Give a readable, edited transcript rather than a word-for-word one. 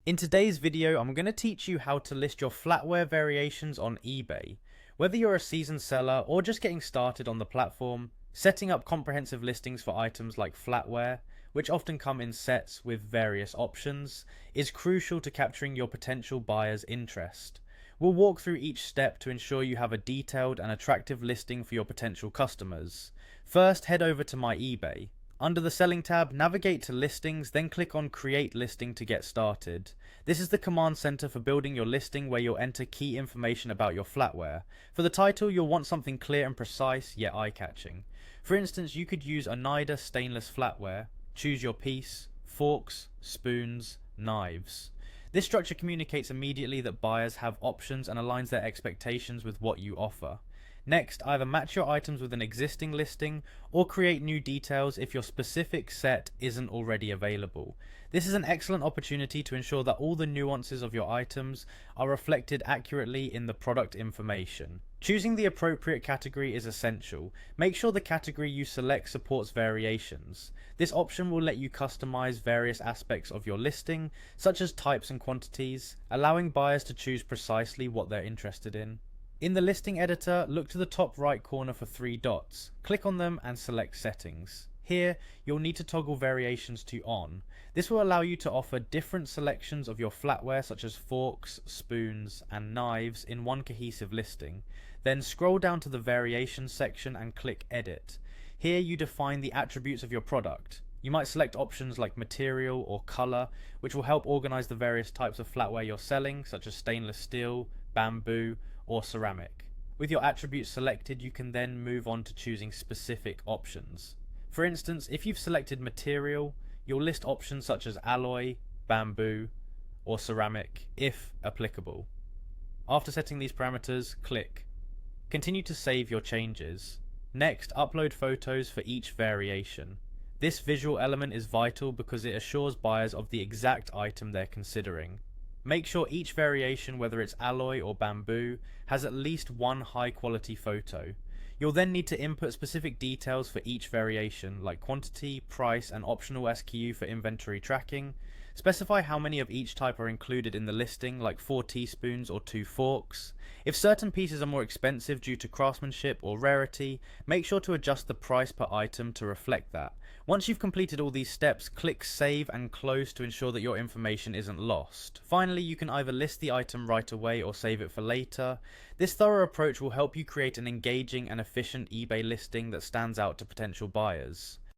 In today's video, I'm going to teach you how to list your flatware variations on eBay. Whether you're a seasoned seller or just getting started on the platform, setting up comprehensive listings for items like flatware, which often come in sets with various options, is crucial to capturing your potential buyer's interest. We'll walk through each step to ensure you have a detailed and attractive listing for your potential customers. First, head over to my eBay. Under the Selling tab, navigate to Listings, then click on Create Listing to get started. This is the command center for building your listing where you'll enter key information about your flatware. For the title, you'll want something clear and precise, yet eye-catching. For instance, you could use Oneida stainless flatware, choose your piece, forks, spoons, knives. This structure communicates immediately that buyers have options and aligns their expectations with what you offer. Next, either match your items with an existing listing or create new details if your specific set isn't already available. This is an excellent opportunity to ensure that all the nuances of your items are reflected accurately in the product information. Choosing the appropriate category is essential. Make sure the category you select supports variations. This option will let you customize various aspects of your listing, such as types and quantities, allowing buyers to choose precisely what they're interested in. In the listing editor, look to the top right corner for three dots. Click on them and select Settings. Here, you'll need to toggle variations to on. This will allow you to offer different selections of your flatware such as forks, spoons, and knives in one cohesive listing. Then scroll down to the variations section and click Edit. Here you define the attributes of your product. You might select options like material or color, which will help organize the various types of flatware you're selling, such as stainless steel, bamboo, or ceramic. With your attributes selected, you can then move on to choosing specific options. For instance, if you've selected material, you'll list options such as alloy, bamboo, or ceramic, if applicable. After setting these parameters, click. Continue to save your changes. Next, upload photos for each variation. This visual element is vital because it assures buyers of the exact item they're considering. Make sure each variation, whether it's alloy or bamboo, has at least one high quality photo. You'll then need to input specific details for each variation, like quantity, price, and optional SKU for inventory tracking. Specify how many of each type are included in the listing, like 4 teaspoons or 2 forks. If certain pieces are more expensive due to craftsmanship or rarity, make sure to adjust the price per item to reflect that. Once you've completed all these steps, click Save and Close to ensure that your information isn't lost. Finally, you can either list the item right away or save it for later. This thorough approach will help you create an engaging and efficient eBay listing that stands out to potential buyers.